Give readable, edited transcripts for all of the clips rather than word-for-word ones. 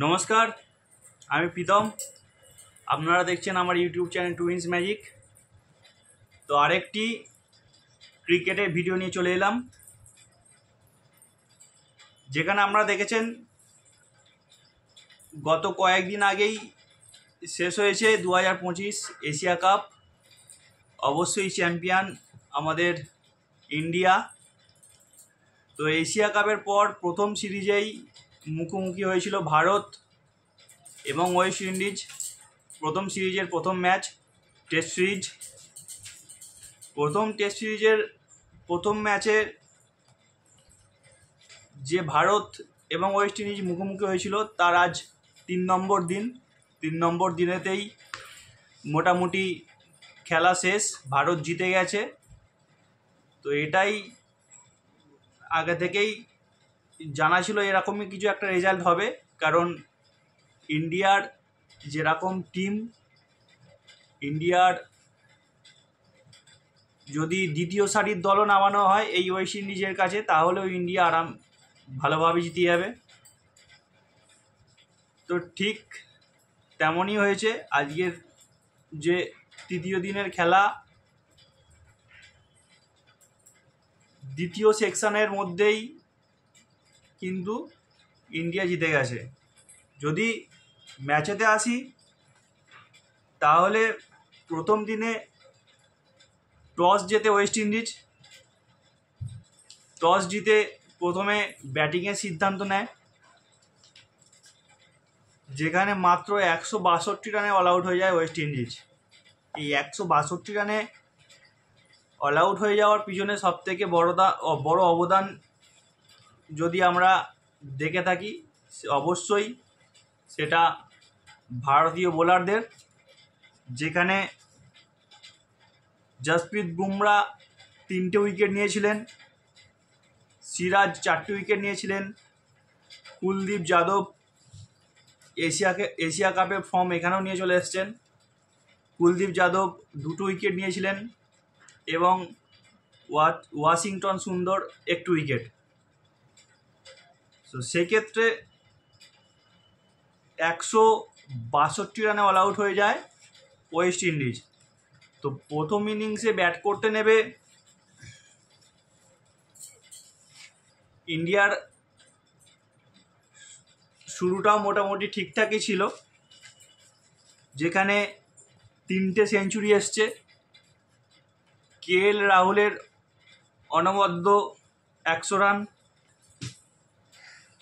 নমস্কার, আমি প্রীতম। আপনারা দেখছেন আমার ইউটিউব চ্যানেল টুইন্স ম্যাজিক। তো আরেকটি ক্রিকেটের ভিডিও নিয়ে চলে এলাম, যেখানে আপনারা দেখেছেন গত কয়েকদিন আগেই শেষ হয়েছে 2025 এশিয়া কাপ। অবশ্যই চ্যাম্পিয়ন আমাদের ইন্ডিয়া। তো এশিয়া কাপের পর প্রথম সিরিজেই মুখোমুখি হয়েছিল ভারত এবং ওয়েস্ট ইন্ডিজ। প্রথম সিরিজের প্রথম ম্যাচ টেস্ট সিরিজ। টেস্ট সিরিজের প্রথম ম্যাচে যে ভারত এবং ওয়েস্ট ইন্ডিজ মুখোমুখি হয়েছিল তার আজ 3 নম্বর দিন। 3 নম্বর দিনেতেই মোটামুটি খেলা শেষ, ভারত জিতে গেছে। তো এটাই আগে থেকেই জানা ছিল এরকমই কিছু একটা রেজাল্ট হবে, কারণ ইন্ডিয়ার যেরকম টিম, ইন্ডিয়ার যদি দ্বিতীয় সারির দলও নামানো হয় এই ওয়েস্ট ইন্ডিজের কাছে, তাহলেও ইন্ডিয়া ভালোভাবে জিতে যাবে। তো ঠিক তেমনই হয়েছে আজকের যে তৃতীয় দিনের খেলা। দ্বিতীয় সেকশনের মধ্যেই কিন্তু ইন্ডিয়া জিতে গেছে। যদি ম্যাচেতে আসি তাহলে প্রথম দিনে টস জেতে ওয়েস্ট ইন্ডিজ। টস জিতে প্রথমে ব্যাটিংয়ের সিদ্ধান্ত নেয়, যেখানে মাত্র 162 রানে অল আউট হয়ে যায় ওয়েস্ট ইন্ডিজ। এই 162 রানে অল আউট হয়ে যাওয়ার পিছনে সবথেকে বড় অবদান যদি আমরা দেখে থাকি, অবশ্যই সেটা ভারতীয় বোলারদের, যেখানে জসপ্রীত বুমরা 3টে উইকেট নিয়েছিলেন, সিরাজ 4টে উইকেট নিয়েছিলেন, কুলদীপ যাদব এশিয়া কাপের ফর্ম এখানেও নিয়ে চলে এসেছেন। কুলদীপ যাদব 2টো উইকেট নিয়েছিলেন এবং ওয়াশিংটন সুন্দর 1টো উইকেট। তো সেক্ষেত্রে 162 রানে অল আউট হয়ে যায় ওয়েস্ট ইন্ডিজ। তো প্রথম ইনিংসে ব্যাট করতে নেবে ইন্ডিয়ার শুরুটাও মোটামুটি ঠিকঠাকই ছিল, যেখানে 3টে সেঞ্চুরি এসছে। KL রাহুলের অনবদ্য 100 রান,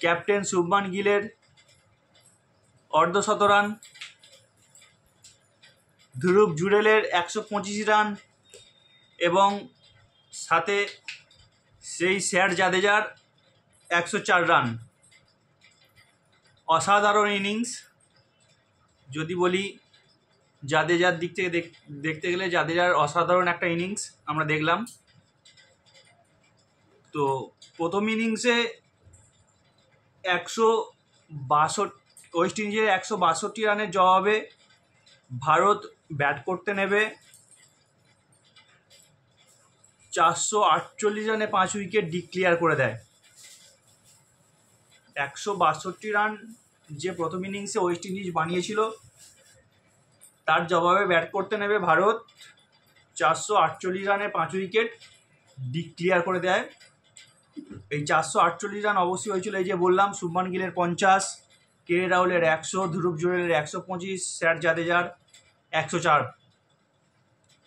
ক্যাপ্টেন শুভমান গিলের অর্ধশত রান, ধ্রুব জুরেলের 125 রান এবং সাথে সেই স্যার জাদেজার 104 রান। অসাধারণ ইনিংস। যদি বলি জাদেজার দিক থেকে দেখতে গেলে জাদেজার অসাধারণ একটা ইনিংস আমরা দেখলাম। তো প্রথম ইনিংসে 162 ওয়েস্ট ইন্ডিজের 162 রানের জবাবে ভারত ব্যাট করতে নেবে 448 রানে 5 উইকেট ডিক্লিয়ার করে দেয়। 162 রান যে প্রথম ইনিংসে ওয়েস্ট ইন্ডিজ বানিয়েছিল, তার জবাবে ব্যাট করতে নেবে ভারত 448 রানে 5 উইকেট ডিক্লিয়ার করে দেয়। এই 448 রান অবশ্যই হয়েছিল, এই যে বললাম, শুভমান গিলের 50, KL রাহুলের 100, ধ্রুব জুরেলের 125, স্যার জাদেজার 104।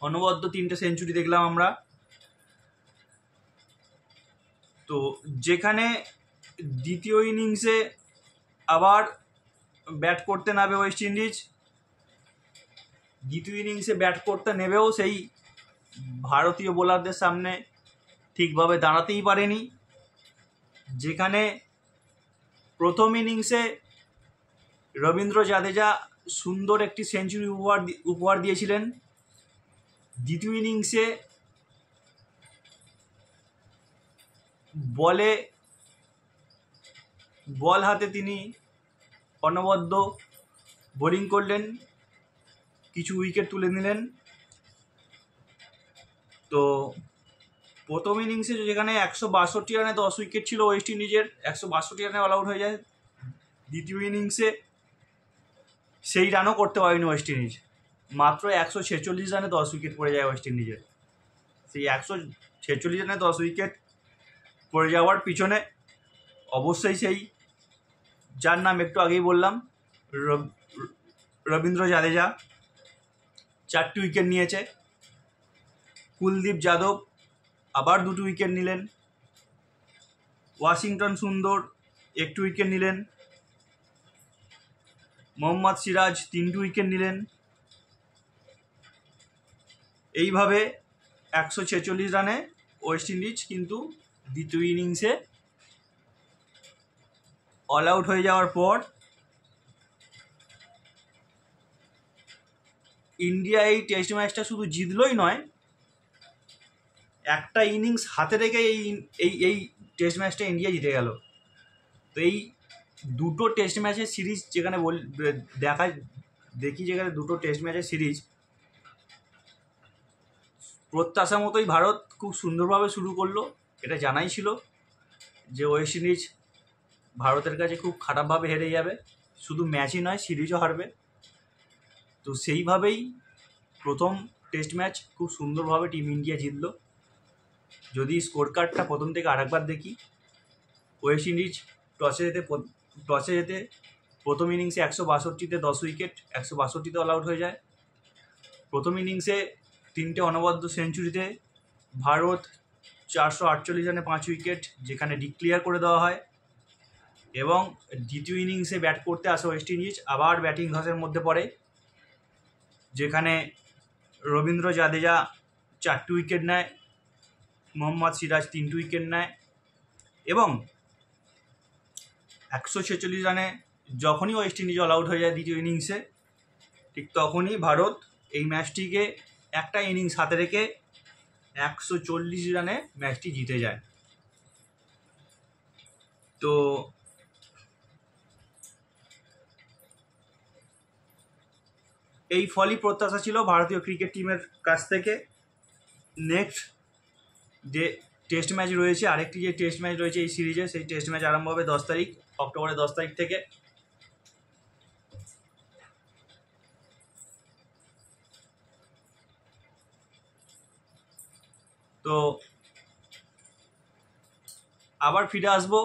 অনবদ্য 3টে সেঞ্চুরি দেখলাম আমরা। তো যেখানে দ্বিতীয় ইনিংসে আবার ব্যাট করতে নামবে ওয়েস্ট ইন্ডিজ, দ্বিতীয় ইনিংসে ব্যাট করতে নেবেও সেই ভারতীয় বোলারদের সামনে ঠিকভাবে দাঁড়াতেই পারেনি। যেখানে প্রথম ইনিংসে রবীন্দ্র জাদেজা সুন্দর একটি সেঞ্চুরি উপহার দিয়েছিলেন। দ্বিতীয় ইনিংসে বল হাতে তিনি অনবদ্য বোলিং করলেন, কিছু উইকেট তুলে নিলেন। তো প্রথম ইনিংসে যেখানে 162 রানে 10 উইকেট ছিল ওয়েস্ট ইন্ডিজের, 162 রানে অল আউট হয়ে যায়। দ্বিতীয় ইনিংসে সেই রানও করতে পারেনি ওয়েস্ট ইন্ডিজ। মাত্র 146 রানে 10 উইকেট পড়ে যায় ওয়েস্ট ইন্ডিজের। সেই 146 রানে 10 উইকেট পড়ে যাওয়ার পিছনে অবশ্যই সেই যার নাম একটু আগেই বললাম, রবীন্দ্র জাদেজা 4টি উইকেট নিয়েছে। কুলদীপ যাদব আবার 2টি উইকেট নিলেন। ওয়াশিংটন সুন্দর 1টি উইকেট নিলেন। মোহাম্মদ সিরাজ 3টি উইকেট নিলেন। এইভাবে 146 রানে ওয়েস্ট ইন্ডিজ কিন্তু দ্বিতীয় ইনিংসে অল আউট হয়ে যাওয়ার পর ইন্ডিয়া এই টেস্ট ম্যাচটা শুধু জিতলই নয়, একটা ইনিংস হাতে রেখে এই টেস্ট ম্যাচটা ইন্ডিয়া জিতে গেল। তো এই দুটো টেস্ট ম্যাচের সিরিজ যেখানে দেখি যেখানে দুটো টেস্ট ম্যাচের সিরিজ প্রত্যাশা মতোই ভারত খুব সুন্দরভাবে শুরু করলো। এটা জানাই ছিল যে ওয়েস্ট ইন্ডিজ ভারতের কাছে খুব খারাপভাবে হেরে যাবে, শুধু ম্যাচই নয় সিরিজও হারবে। তো সেইভাবেই প্রথম টেস্ট ম্যাচ খুব সুন্দরভাবে টিম ইন্ডিয়া জিতল। যদি স্কোর কার্ডটা প্রথম থেকে আরেকবার দেখি, ওয়েস্ট ইন্ডিজ টসে যেতে প্রথম ইনিংসে 162তে 10 উইকেট, 162তে অল আউট হয়ে যায়। প্রথম ইনিংসে 3টে অনবদ্য সেঞ্চুরিতে ভারত 448 রানে 5 উইকেট, যেখানে ডিক্লিয়ার করে দেওয়া হয়। এবং দ্বিতীয় ইনিংসে ব্যাট করতে আসে ওয়েস্ট ইন্ডিজ, আবার ব্যাটিং ধসের মধ্যে পড়ে, যেখানে রবীন্দ্র জাদেজা 4টি উইকেট নেয়, মোহাম্মদ সিরাজ 3টি উইকেট নেয়। এবং 146 রানে যখনই ওয়েস্ট ইন্ডিজ অল আউট হয়ে যায় দ্বিতীয় ইনিংসে, ঠিক তখনই ভারত এই ম্যাচটিকে একটা ইনিংস হাতে রেখে 140 রানে ম্যাচটি জিতে যায়। তো এই ফলই প্রত্যাশা ছিল ভারতীয় ক্রিকেট টিমের কাছ থেকে। নেক্সট যে টেস্ট ম্যাচ রয়েছে, আরেকটি যে টেস্ট ম্যাচ রয়েছে এই সিরিজে, সেই টেস্ট ম্যাচ আরম্ভ হবে অক্টোবরের 10 তারিখ থেকে। তো আবার ফিরে আসবো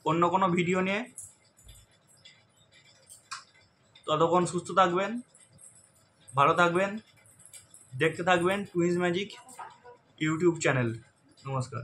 অন্য কোনো ভিডিও নিয়ে। ততক্ষণ সুস্থ থাকবেন, ভালো থাকবেন, দেখতে থাকবেন টুইন্স ম্যাজিক ইউটিউব চ্যানেল। নমস্কার।